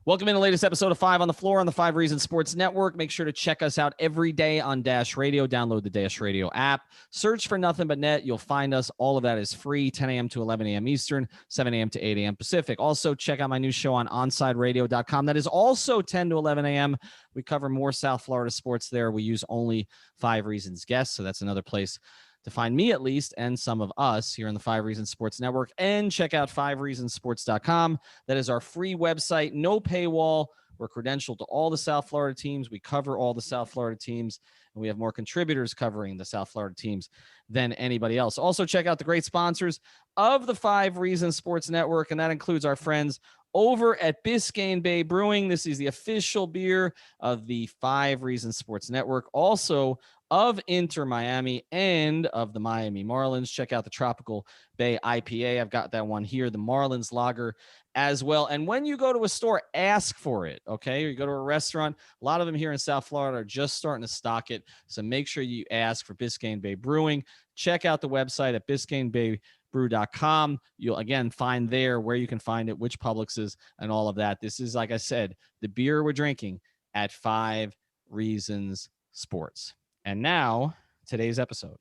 Welcome in the latest episode of 5 on the Floor on the 5 Reasons Sports Network. Make sure to check us out every day on Dash Radio. Download the Dash Radio app. Search for Nothing But Net. You'll find us. All of that is free, 10 a.m. to 11 a.m. Eastern, 7 a.m. to 8 a.m. Pacific. Also, check out my new show on OnSideRadio.com. That is also 10 to 11 a.m. We cover more South Florida sports there. We use only 5 Reasons guests, so that's another place to find me at least, and some of us here on the 5 Reasons Sports Network. And check out 5reasonsports.com. That is our free website, no paywall. We're credentialed to all the South Florida teams. We cover all the South Florida teams, and we have more contributors covering the South Florida teams than anybody else. Also, check out the great sponsors of the 5 Reasons Sports Network, and that includes our friends over at Biscayne Bay Brewing. This is the official beer of the 5 Reasons Sports Network. Also, of Inter Miami and of the Miami Marlins. Check out the Tropical Bay IPA. I've got that one here, the Marlins Lager as well. And when you go to a store, ask for it, okay? Or you go to a restaurant, a lot of them here in South Florida are just starting to stock it. So make sure you ask for Biscayne Bay Brewing. Check out the website at biscaynebaybrew.com. You'll, again, find there where you can find it, which Publixes, and all of that. This is, like I said, the beer we're drinking at 5 Reasons Sports. And now, today's episode.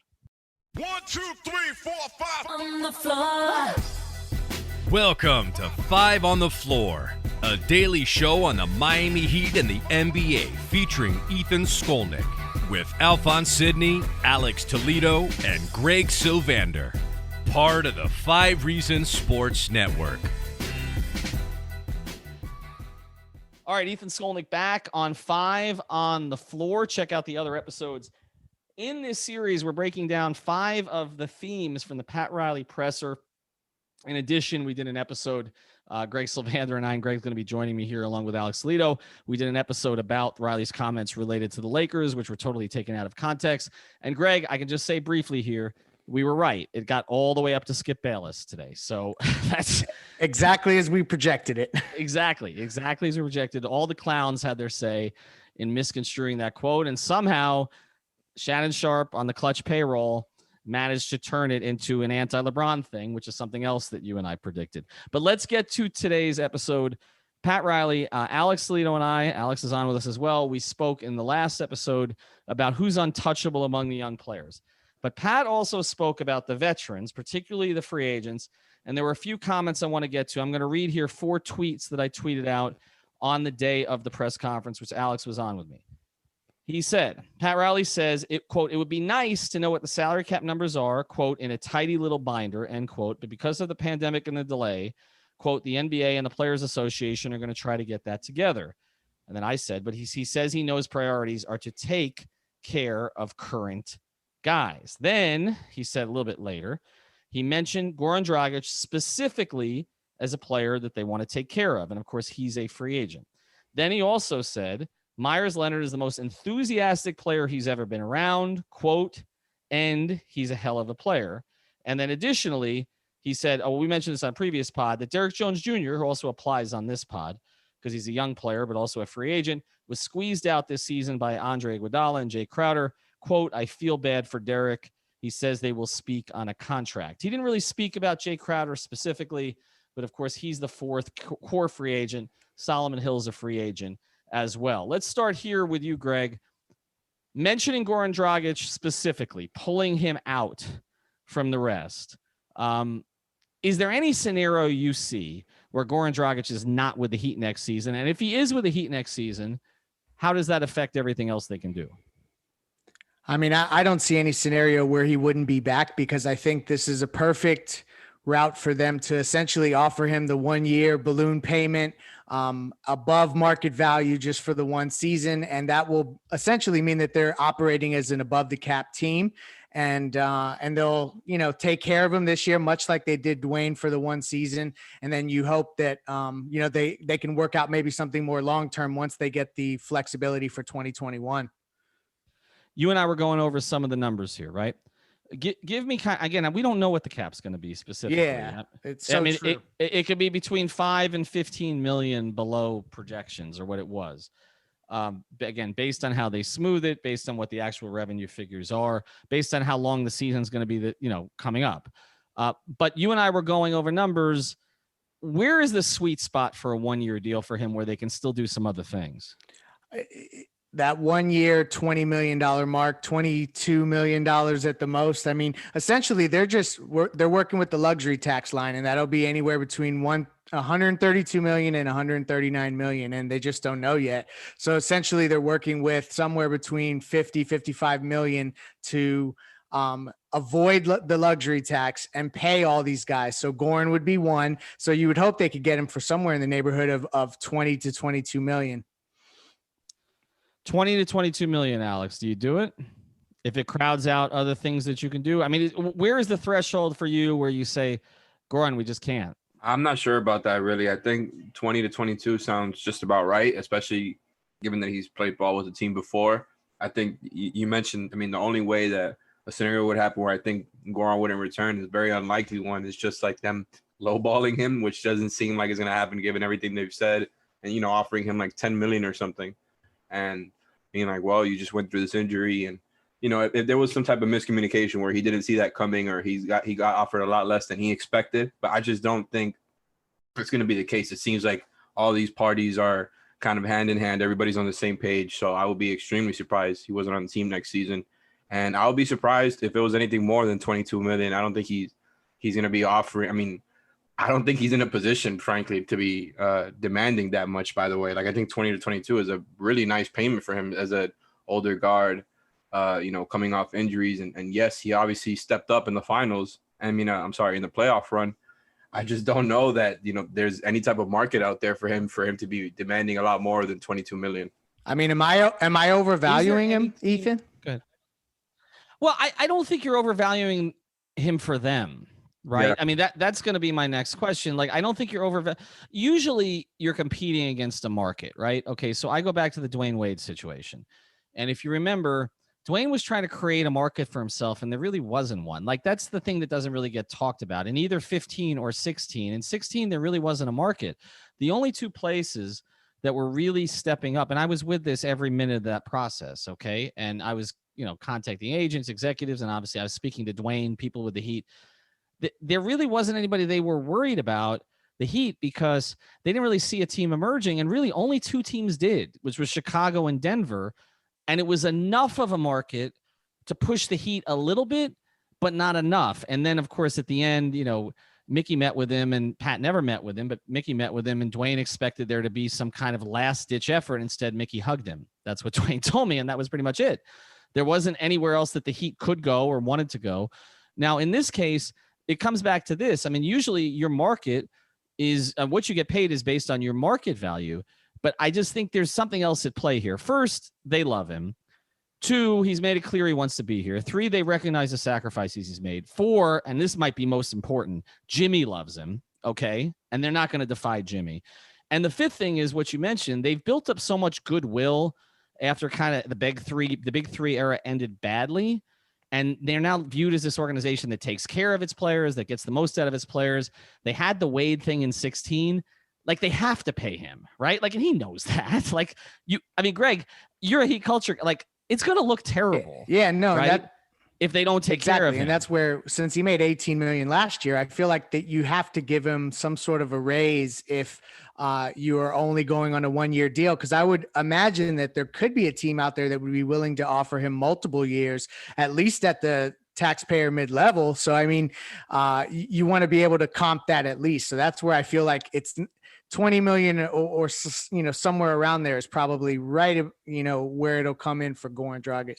1, 2, 3, 4, 5 on the floor. Welcome to 5 on the Floor, a daily show on the Miami Heat and the NBA featuring Ethan Skolnick with Alphonse Sidney, Alex Toledo, and Greg Sylvander. Part of the 5 Reasons Sports Network. All right, Ethan Skolnick back on 5 on the Floor. Check out the other episodes. In this series, we're breaking down 5 of the themes from the Pat Riley presser. In addition, we did an episode, Greg Sylvander and I, and Greg's going to be joining me here along with Alex Toledo. We did an episode about Riley's comments related to the Lakers, which were totally taken out of context. And Greg, I can just say briefly here, we were right. It got all the way up to Skip Bayless today. So that's exactly as we projected it. Exactly as we projected. All the clowns had their say in misconstruing that quote. And somehow Shannon Sharp on the Clutch payroll managed to turn it into an anti-LeBron thing, which is something else that you and I predicted. But let's get to today's episode. Pat Riley, Alex Toledo, and I, Alex is on with us as well. We spoke in the last episode about who's untouchable among the young players. But Pat also spoke about the veterans, particularly the free agents. And there were a few comments I want to get to. I'm going to read here 4 tweets that I tweeted out on the day of the press conference, which Alex was on with me. He said, Pat Riley says, quote, it would be nice to know what the salary cap numbers are, quote, in a tidy little binder, end quote. But because of the pandemic and the delay, quote, the NBA and the Players Association are going to try to get that together. And then I said, but he says he knows priorities are to take care of current guys. Then he said a little bit later, he mentioned Goran Dragic specifically as a player that they want to take care of. And of course, he's a free agent. Then he also said, Meyers Leonard is the most enthusiastic player he's ever been around, quote, and he's a hell of a player. And then additionally, he said, we mentioned this on a previous pod, that Derrick Jones Jr., who also applies on this pod because he's a young player, but also a free agent, was squeezed out this season by Andre Iguodala and Jay Crowder. Quote, I feel bad for Derrick. He says they will speak on a contract. He didn't really speak about Jay Crowder specifically, but of course, he's the 4th core free agent. Solomon Hill's a free agent as well. Let's start here with you, Greg. Mentioning Goran Dragic specifically, pulling him out from the rest. Is there any scenario you see where Goran Dragic is not with the Heat next season? And if he is with the Heat next season, how does that affect everything else they can do? I mean, I don't see any scenario where he wouldn't be back, because I think this is a perfect route for them to essentially offer him the 1-year balloon payment above market value just for the 1 season. And that will essentially mean that they're operating as an above the cap team, and they'll, take care of him this year, much like they did Dwayne for the 1 season. And then you hope that, they can work out maybe something more long-term once they get the flexibility for 2021. You and I were going over some of the numbers here, right? Give me again. We don't know what the cap's going to be specifically. Yeah, it's so true. It could be between 5 and 15 million below projections or what it was. Again, based on how they smooth it, based on what the actual revenue figures are, based on how long the season's going to be, coming up. But you and I were going over numbers. where is the sweet spot for a 1-year deal for him where they can still do some other things? That 1 year, $20 million mark, $22 million at the most. I mean, essentially they're working with the luxury tax line, and that'll be anywhere between 132 million and 139 million. And they just don't know yet. So essentially they're working with somewhere between 55 million to avoid the luxury tax and pay all these guys. So Goran would be one. So you would hope they could get him for somewhere in the neighborhood of 20 to 22 million. 20 to 22 million, Alex. Do you do it? If it crowds out other things that you can do? I mean, where is the threshold for you where you say, Goran, we just can't? I'm not sure about that, really. I think 20 to 22 sounds just about right, especially given that he's played ball with the team before. I think you mentioned, I mean, the only way that a scenario would happen where I think Goran wouldn't return is a very unlikely one. It's just like them lowballing him, which doesn't seem like it's going to happen given everything they've said, and, you know, offering him like 10 million or something. And being like, well, you just went through this injury. And, you know, if there was some type of miscommunication where he didn't see that coming, or he got offered a lot less than he expected, but I just don't think it's going to be the case. It seems like all these parties are kind of hand in hand. Everybody's on the same page. So I would be extremely surprised he wasn't on the team next season. And I'll be surprised if it was anything more than 22 million. I don't think he's going to be offering. I mean, I don't think he's in a position, frankly, to be demanding that much, by the way. Like, I think 20 to 22 is a really nice payment for him as an older guard, you know, coming off injuries. And yes, he obviously stepped up in the finals. I mean, in the playoff run. I just don't know that, you know, there's any type of market out there for him to be demanding a lot more than 22 million. I mean, am I overvaluing him, Ethan? Good. Well, I don't think you're overvaluing him for them. Right. Yeah. I mean, that's going to be my next question. Like, I don't think you're usually you're competing against a market, right? Okay. So I go back to the Dwayne Wade situation. And if you remember, Dwayne was trying to create a market for himself, and there really wasn't one. Like, that's the thing that doesn't really get talked about in either 15 or 16. In 16, there really wasn't a market. The only two places that were really stepping up, and I was with this every minute of that process. Okay. And I was, you know, contacting agents, executives, and obviously I was speaking to Dwayne, people with the Heat. There really wasn't anybody they were worried about, the Heat, because they didn't really see a team emerging, and really only two teams did, which was Chicago and Denver. And it was enough of a market to push the Heat a little bit, but not enough. And then, of course, at the end, you know, Mickey met with him, and Pat never met with him, but Mickey met with him, and Dwayne expected there to be some kind of last-ditch effort. Instead, Mickey hugged him. That's what Dwayne told me, and that was pretty much it. There wasn't anywhere else that the Heat could go or wanted to go. Now, in this case, it comes back to this. I mean, usually your market is what you get paid is based on your market value. But I just think there's something else at play here. First, they love him. 2, he's made it clear he wants to be here. 3, they recognize the sacrifices he's made. 4, and this might be most important, Jimmy loves him. Okay. And they're not going to defy Jimmy. And the 5th thing is what you mentioned. They've built up so much goodwill after kind of the big three era ended badly. And they're now viewed as this organization that takes care of its players, that gets the most out of its players. They had the Wade thing in 16. Like, they have to pay him, right? Like, and he knows that. Like, Greg, you're a Heat culture. Like, it's going to look terrible. Yeah, no, right? If they don't take care of him. And that's where, since he made 18 million last year, I feel like that you have to give him some sort of a raise if you are only going on a 1-year deal. Cause I would imagine that there could be a team out there that would be willing to offer him multiple years, at least at the taxpayer mid-level. So, I mean, you want to be able to comp that at least. So that's where I feel like it's 20 million or you know, somewhere around there is probably right, you know, where it'll come in for Goran Dragic.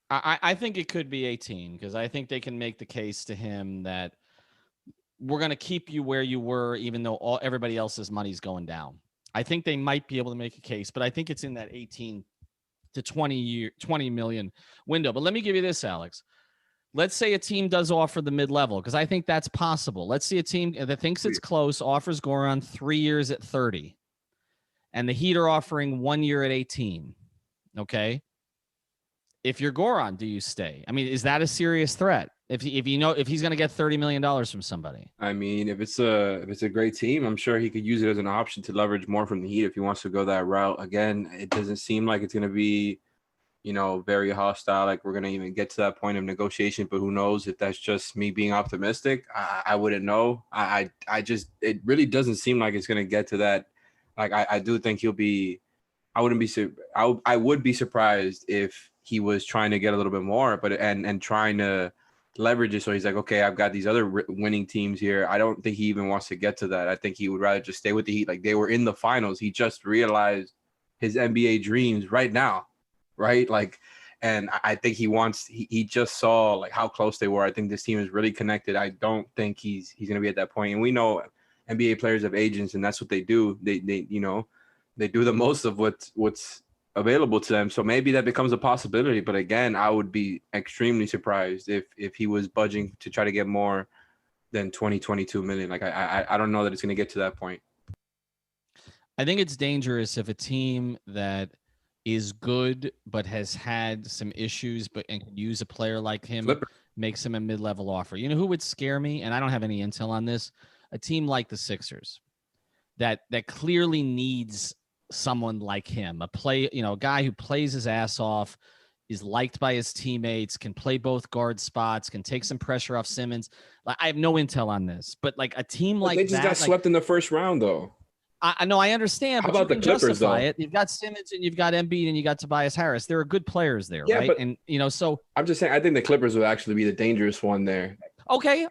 I think it could be 18, because I think they can make the case to him that we're going to keep you where you were, even though everybody else's money's going down. I think they might be able to make a case, but I think it's in that 18 to 20 million window. But let me give you this, Alex. Let's say a team does offer the mid-level, because I think that's possible. Let's see a team that thinks it's close, offers Goran 3 years at 30, and the Heat are offering 1 year at 18. Okay. If you're Goran, do you stay? I mean, is that a serious threat? If you know if he's going to get $30 million from somebody? I mean, if it's a great team, I'm sure he could use it as an option to leverage more from the Heat if he wants to go that route. Again, it doesn't seem like it's going to be very hostile. Like we're going to even get to that point of negotiation, but who knows if that's just me being optimistic. I wouldn't know. I just, it really doesn't seem like it's going to get to that. Like I do think he'll be, I would be surprised if he was trying to get a little bit more, but and trying to leverage it. So he's like, okay, I've got these other winning teams here. I don't think he even wants to get to that. I think he would rather just stay with the Heat. Like they were in the finals. He just realized his NBA dreams right now, right? Like, and I think he just saw like how close they were. I think this team is really connected. I don't think he's going to be at that point. And we know NBA players have agents, and that's what they do. They do the most of what's available to them. So maybe that becomes a possibility. But again, I would be extremely surprised if he was budging to try to get more than 22 million. Like I don't know that it's going to get to that point. I think it's dangerous if a team that is good but has had some issues and can use a player like him makes him a mid-level offer. You know who would scare me? And I don't have any intel on this. A team like the Sixers that clearly needs someone like him, a guy who plays his ass off, is liked by his teammates, can play both guard spots, can take some pressure off Simmons. Like, I have no intel on this, but like a team like that, they just got swept in the first round, though. I know, I understand. How but about you can the Clippers, justify though? it. You've got Simmons and you've got Embiid and you got Tobias Harris. There are good players there, Yeah, right? but And so I'm just saying, I think the Clippers would actually be the dangerous one there. Okay.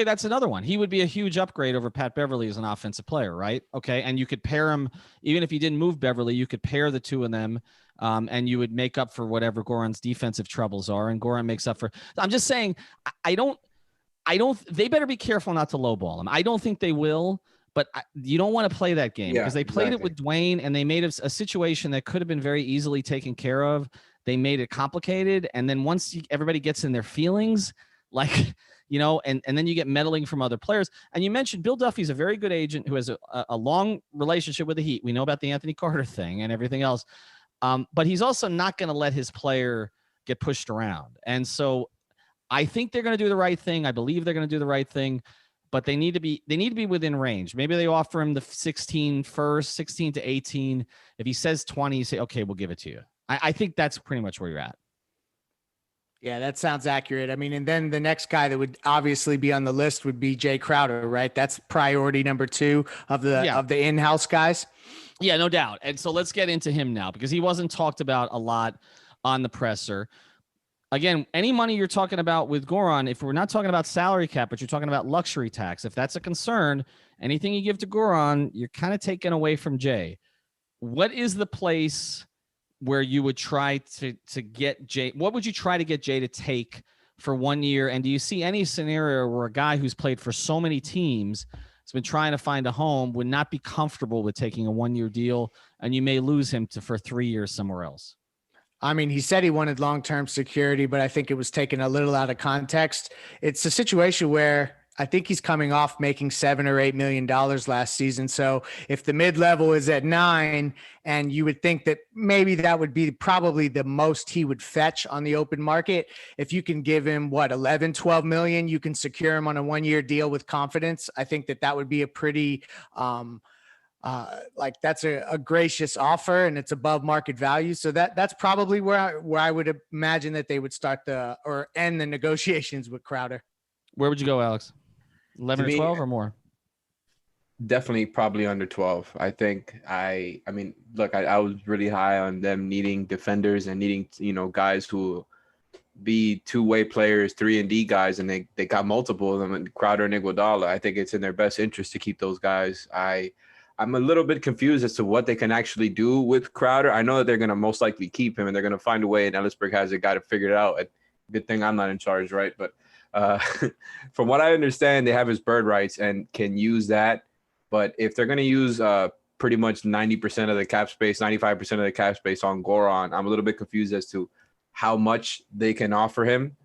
That's another one. He would be a huge upgrade over Pat Beverly as an offensive player, right? Okay. And you could pair him, even if you didn't move Beverly, you could pair the two of them, and you would make up for whatever Goran's defensive troubles are. And Goran makes up for. I'm just saying, I don't. They better be careful not to lowball him. I don't think they will, but you don't want to play that game because they played it with Dwayne and they made a situation that could have been very easily taken care of. They made it complicated, and then once everybody gets in their feelings, like. And then you get meddling from other players. And you mentioned Bill Duffy's a very good agent who has a long relationship with the Heat. We know about the Anthony Carter thing and everything else. But he's also not going to let his player get pushed around. And so I think they're going to do the right thing. I believe they're going to do the right thing, but they need to be within range. Maybe they offer him the 16 to 18. If he says 20, you say, okay, we'll give it to you. I think that's pretty much where you're at. Yeah, that sounds accurate. I mean, and then the next guy that would obviously be on the list would be Jay Crowder, right? That's priority number 2 of the in-house guys. Yeah, no doubt. And so let's get into him now because he wasn't talked about a lot on the presser. Again, any money you're talking about with Goran, if we're not talking about salary cap, but you're talking about luxury tax, if that's a concern, anything you give to Goran, you're kind of taking away from Jay. What is the place where you would try to get Jay? What would you try to get Jay to take for 1 year? And do you see any scenario where a guy who's played for so many teams has been trying to find a home would not be comfortable with taking a 1 year deal, and you may lose him for 3 years somewhere else? I mean, he said he wanted long-term security, but I think it was taken a little out of context. It's a situation where I think he's coming off making $7 or $8 million last season. So if the mid-level is at 9, and you would think that maybe that would be probably the most he would fetch on the open market. If you can give him 11, 12 million, you can secure him on a 1 year deal with confidence. I think that would be a pretty, that's a gracious offer, and it's above market value. So that's probably where I would imagine that they would start end the negotiations with Crowder. Where would you go, Alex? 11 or 12 or more? Definitely probably under 12. I think I mean, look, I was really high on them needing defenders and needing, guys who be two-way players, 3-and-D guys, and they got multiple of them, and Crowder and Iguodala. I think it's in their best interest to keep those guys. I'm a little bit confused as to what they can actually do with Crowder. I know that they're going to most likely keep him, and they're going to find a way, and Ellisberg has got to figure it out. Good thing I'm not in charge, right? But from what I understand, they have his bird rights and can use that. But if they're going to use pretty much 90% of the cap space, 95% of the cap space on Goran, I'm a little bit confused as to how much they can offer him.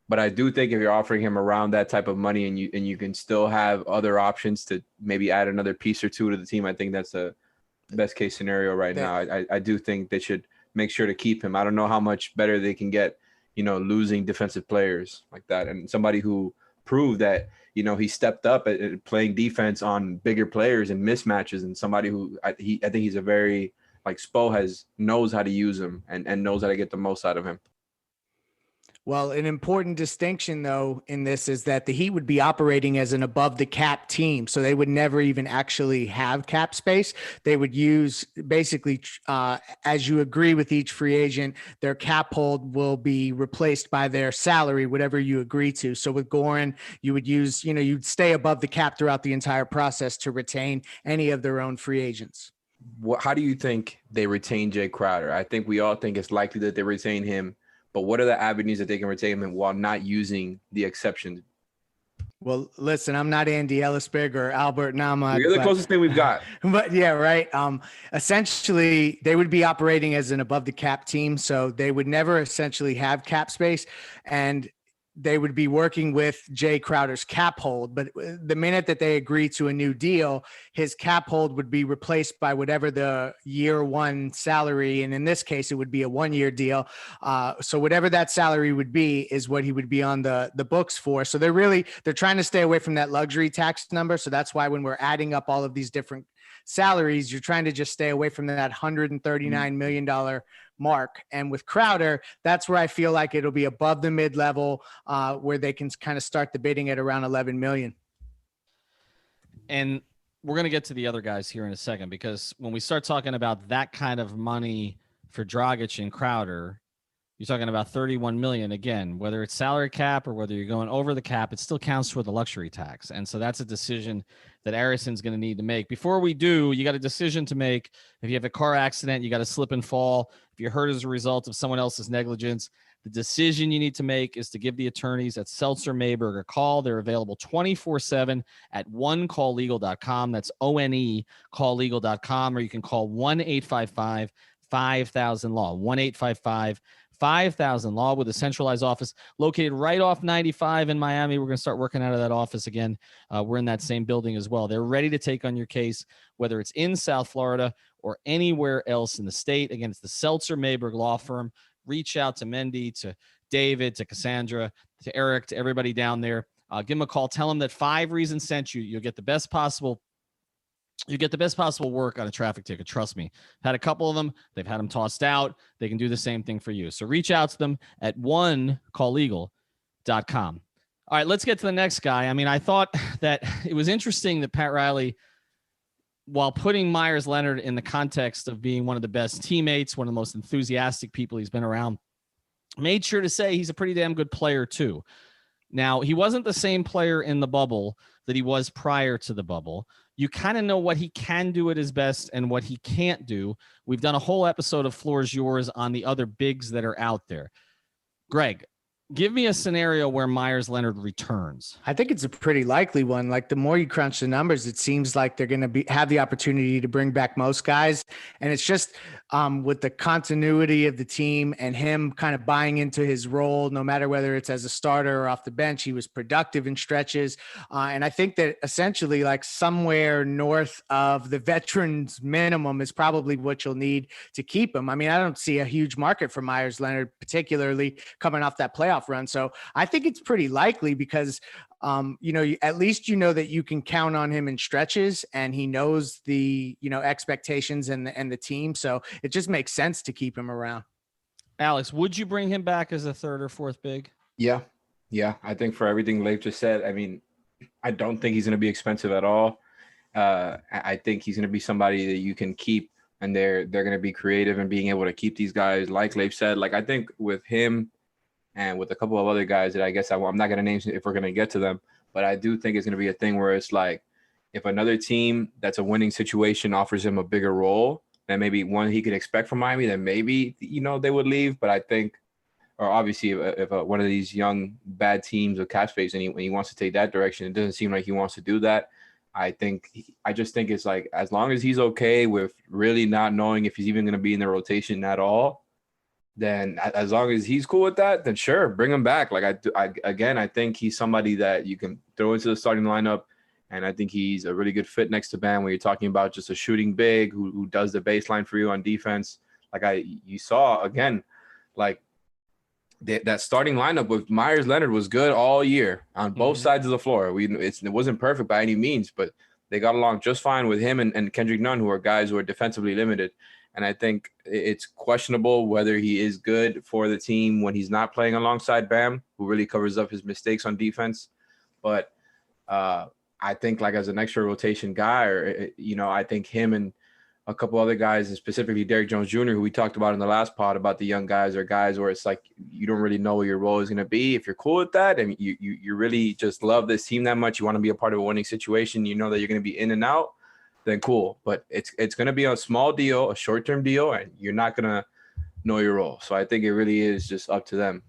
But I do think if you're offering him around that type of money and you can still have other options to maybe add another piece or two to the team, I think that's a best case scenario right now. I do think they should make sure to keep him. I don't know how much better they can get, losing defensive players like that. And somebody who proved that, he stepped up at playing defense on bigger players and mismatches, and somebody who I think he's a very like Spo knows how to use him and knows how to get the most out of him. Well, an important distinction, though, in this is that the Heat would be operating as an above the cap team. So they would never even actually have cap space. They would use basically, as you agree with each free agent, their cap hold will be replaced by their salary, whatever you agree to. So with Goran, you would use, you'd stay above the cap throughout the entire process to retain any of their own free agents. How do you think they retain Jay Crowder? I think we all think it's likely that they retain him. But what are the avenues that they can retain him while not using the exception? Well, listen, I'm not Andy Ellisberg or Albert Nama. You're the closest thing we've got. But yeah, right. Essentially, they would be operating as an above the cap team. So they would never essentially have cap space. And they would be working with Jay Crowder's cap hold. But the minute that they agree to a new deal, his cap hold would be replaced by whatever the year one salary. And in this case, it would be a 1-year deal. So whatever that salary would be is what he would be on the books for. So they're trying to stay away from that luxury tax number. So that's why when we're adding up all of these different salaries, you're trying to just stay away from that $139 million mark. And with Crowder, that's where I feel like it'll be above the mid-level, where they can kind of start the bidding at around 11 million. And we're going to get to the other guys here in a second, because when we start talking about that kind of money for Dragic and Crowder, you're talking about 31 million. Again, whether it's salary cap or whether you're going over the cap, it still counts toward the luxury tax. And so that's a decision that Arison's going to need to make. Before we do, you got a decision to make. If you have a car accident, you got to slip and fall. If you're hurt as a result of someone else's negligence, the decision you need to make is to give the attorneys at Seltzer Mayberg a call. They're available 24/7 at onecalllegal.com. That's ONE calllegal.com, or you can call 1-855-5000-LAW, 1-855-5000-LAW, with a centralized office located right off 95 in Miami. We're going to start working out of that office again. We're in that same building as well. They're ready to take on your case, whether it's in South Florida or anywhere else in the state. Again, it's the Seltzer Mayberg Law Firm. Reach out to Mendy, to David, to Cassandra, to Eric, to everybody down there. Give them a call. Tell them that 5 Reasons sent you. You'll get the best possible work on a traffic ticket. Trust me. Had a couple of them. They've had them tossed out. They can do the same thing for you. So reach out to them at onecalllegal.com. All right, let's get to the next guy. I mean, I thought that it was interesting that Pat Riley, while putting Meyers Leonard in the context of being one of the best teammates, one of the most enthusiastic people he's been around, made sure to say he's a pretty damn good player too. Now, he wasn't the same player in the bubble that he was prior to the bubble. You kind of know what he can do at his best and what he can't do. We've done a whole episode of Floor's Yours on the other bigs that are out there. Greg, give me a scenario where Meyers Leonard returns. I think it's a pretty likely one. Like, the more you crunch the numbers, it seems like they're going to have the opportunity to bring back most guys. And it's just with the continuity of the team and him kind of buying into his role, no matter whether it's as a starter or off the bench, he was productive in stretches. And I think that essentially, like, somewhere north of the veterans minimum is probably what you'll need to keep him. I mean, I don't see a huge market for Meyers Leonard, particularly coming off that playoff run. So I think it's pretty likely because, at least that you can count on him in stretches, and he knows the, expectations and the team. So it just makes sense to keep him around. Alex, would you bring him back as a third or fourth big? Yeah. I think for everything Leif just said, I mean, I don't think he's going to be expensive at all. I think he's going to be somebody that you can keep, and they're going to be creative in being able to keep these guys. Like Leif said, like, I think with him and with a couple of other guys that I guess I'm not going to name if we're going to get to them, but I do think it's going to be a thing where it's like, if another team that's a winning situation offers him a bigger role than maybe one he could expect from Miami, then maybe, they would leave. But I think, or obviously if one of these young bad teams with cap space and he wants to take that direction, it doesn't seem like he wants to do that. I just think it's like, as long as he's okay with really not knowing if he's even going to be in the rotation at all, then as long as he's cool with that, then sure, bring him back. Like, I think he's somebody that you can throw into the starting lineup, and I think he's a really good fit next to Bam when you're talking about just a shooting big who does the baseline for you on defense. Like, you saw, again, like, that starting lineup with Meyers Leonard was good all year on both sides of the floor. It wasn't perfect by any means, but they got along just fine with him and Kendrick Nunn, who are guys who are defensively limited. And I think it's questionable whether he is good for the team when he's not playing alongside Bam, who really covers up his mistakes on defense. But I think like as an extra rotation guy, or, you know, I think him and a couple other guys, and specifically Derrick Jones Jr., who we talked about in the last pod about the young guys, or guys where it's like you don't really know what your role is going to be. If you're cool with that and you really just love this team that much, you want to be a part of a winning situation, you know that you're going to be in and out, then cool. But it's going to be a small deal, a short-term deal, and you're not going to know your role. So I think it really is just up to them.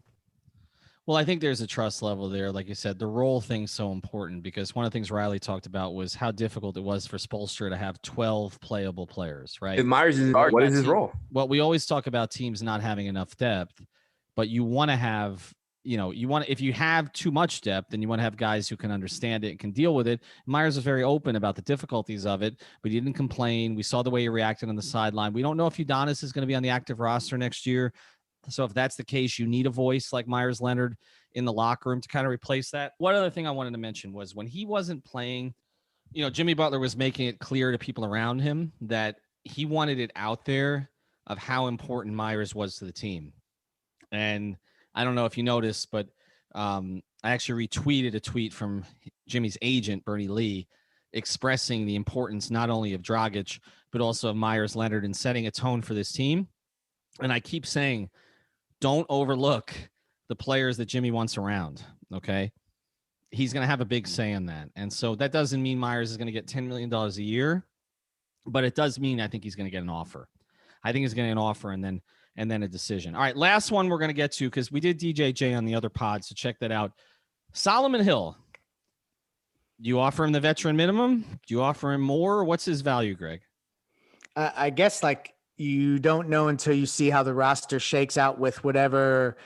Well, I think there's a trust level there. Like you said, the role thing's so important because one of the things Riley talked about was how difficult it was for Spoelstra to have 12 playable players, right? If Meyers is, what is his role? Well, we always talk about teams not having enough depth, but you want to have, you know, if you have too much depth, then you want to have guys who can understand it and can deal with it. Meyers was very open about the difficulties of it, but he didn't complain. We saw the way he reacted on the sideline. We don't know if Udonis is going to be on the active roster next year. So if that's the case, you need a voice like Meyers Leonard in the locker room to kind of replace that. One other thing I wanted to mention was when he wasn't playing, you know, Jimmy Butler was making it clear to people around him that he wanted it out there of how important Meyers was to the team. And I don't know if you noticed, but I actually retweeted a tweet from Jimmy's agent, Bernie Lee, expressing the importance not only of Dragic, but also of Meyers Leonard in setting a tone for this team. And I keep saying, don't overlook the players that Jimmy wants around, okay? He's going to have a big say in that. And so that doesn't mean Meyers is going to get $10 million a year, but it does mean I think he's going to get an offer. I think he's going to get an offer and then a decision. All right, last one we're going to get to because we did DJJ on the other pod, so check that out. Solomon Hill. Do you offer him the veteran minimum? Do you offer him more? What's his value, Greg? I guess like you don't know until you see how the roster shakes out with whatever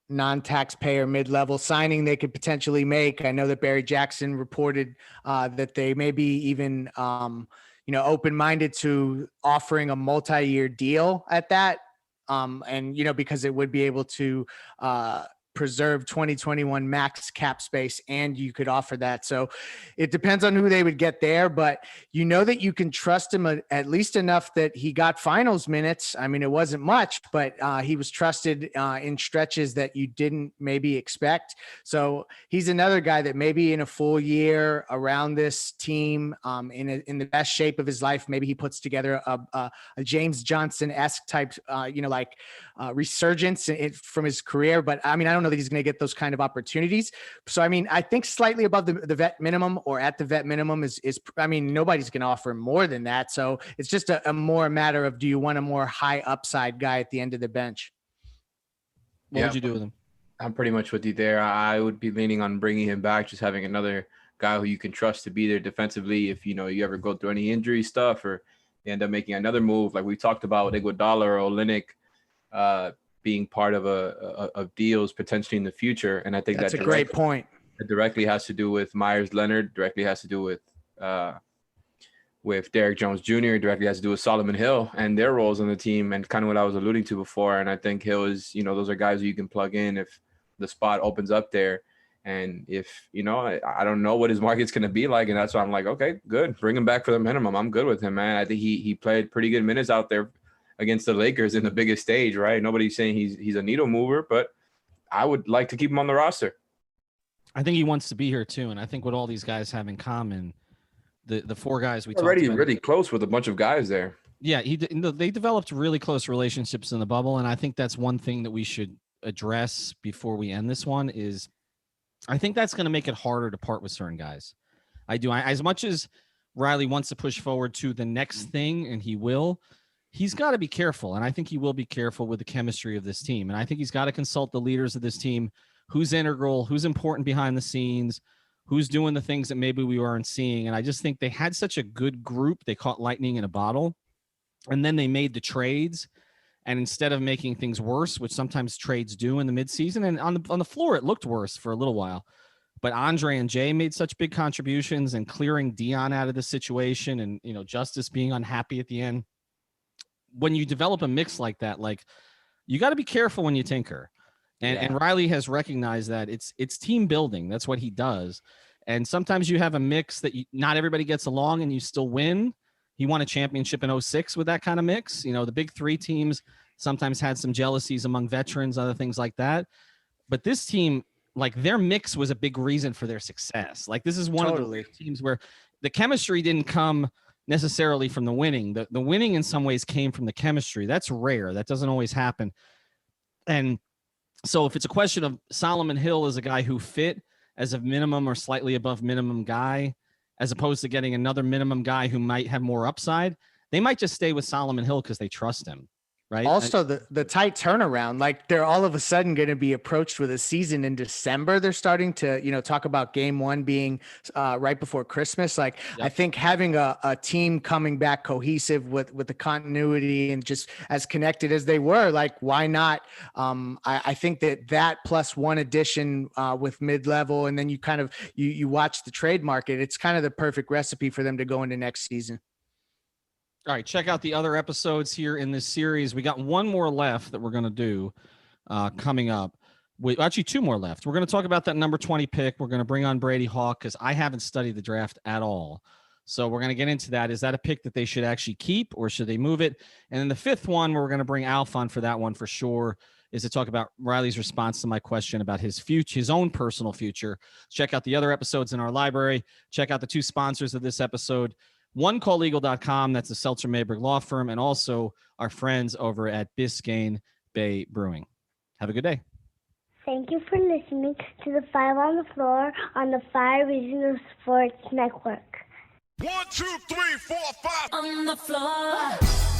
non-taxpayer mid-level signing they could potentially make. I know that Barry Jackson reported that they may be even, open-minded to offering a multi-year deal at that. And, you know, because it would be able to preserve 2021 max cap space, and you could offer that. So it depends on who they would get there, but you know that you can trust him at least enough that he got finals minutes. I mean, it wasn't much, but he was trusted in stretches that you didn't maybe expect. So he's another guy that maybe in a full year around this team, in the best shape of his life, maybe he puts together a James Johnson-esque type, resurgence from his career. But I mean, I don't know that he's going to get those kind of opportunities. So, I mean, I think slightly above the vet minimum or at the vet minimum is, I mean, nobody's going to offer more than that. So it's just a more matter of, do you want a more high upside guy at the end of the bench? What would you do with him? I'm pretty much with you there. I would be leaning on bringing him back, just having another guy who you can trust to be there defensively. If, you know, you ever go through any injury stuff or you end up making another move, like we talked about with Iguodala or Olynyk, being part of deals potentially in the future. And I think that's a great point. It directly has to do with Meyers Leonard, directly has to do with Derrick Jones Jr., directly has to do with Solomon Hill and their roles on the team, and kind of what I was alluding to before. And I think Hill is, you know, those are guys who you can plug in if the spot opens up there. And if, you know, I don't know what his market's going to be like. And that's why I'm like, okay, good. Bring him back for the minimum. I'm good with him, man. I think he played pretty good minutes out there against the Lakers in the biggest stage, right? Nobody's saying he's a needle mover, but I would like to keep him on the roster. I think he wants to be here too. And I think what all these guys have in common, the four guys we already talked about, really close with a bunch of guys there. Yeah, they developed really close relationships in the bubble. And I think that's one thing that we should address before we end this one is I think that's going to make it harder to part with certain guys. As much as Riley wants to push forward to the next thing, and he will, he's got to be careful. And I think he will be careful with the chemistry of this team. And I think he's got to consult the leaders of this team, who's integral, who's important behind the scenes, who's doing the things that maybe we weren't seeing. And I just think they had such a good group. They caught lightning in a bottle, and then they made the trades. And instead of making things worse, which sometimes trades do in the midseason, and on the floor, it looked worse for a little while. But Andre and Jay made such big contributions, and clearing Dion out of the situation, and, you know, Justice being unhappy at the end. When you develop a mix like that, like, you got to be careful when you tinker. And Riley has recognized that it's team building. That's what he does. And sometimes you have a mix that not everybody gets along and you still win. He won a championship in 06 with that kind of mix. You know, the big three teams sometimes had some jealousies among veterans, other things like that. But this team, like their mix was a big reason for their success. Like this is one of the teams where the chemistry didn't come necessarily from the winning. The winning in some ways came from the chemistry. That's rare. That doesn't always happen. And so if it's a question of Solomon Hill is a guy who fit as a minimum or slightly above minimum guy, as opposed to getting another minimum guy who might have more upside, they might just stay with Solomon Hill because they trust him. Right. Also, the tight turnaround, like they're all of a sudden going to be approached with a season in December. They're starting to, talk about game one being right before Christmas. Like, yep. I think having a team coming back cohesive with the continuity and just as connected as they were, like, why not? I think that plus one addition with mid-level, and then you kind of you watch the trade market. It's kind of the perfect recipe for them to go into next season. All right, check out the other episodes here in this series. We got one more left that we're going to do coming up. Actually, two more left. We're going to talk about that number 20 pick. We're going to bring on Brady Hawk because I haven't studied the draft at all. So we're going to get into that. Is that a pick that they should actually keep or should they move it? And then the fifth one, we're going to bring Alf on for that one for sure, is to talk about Riley's response to my question about his future, his own personal future. Check out the other episodes in our library. Check out the two sponsors of this episode. OneCallLegal.com, that's the Seltzer Mayberg law firm, and also our friends over at Biscayne Bay Brewing. Have a good day. Thank you for listening to the Five on the Floor on the Five Regional Sports Network. 1, 2, 3, 4, 5 on the floor.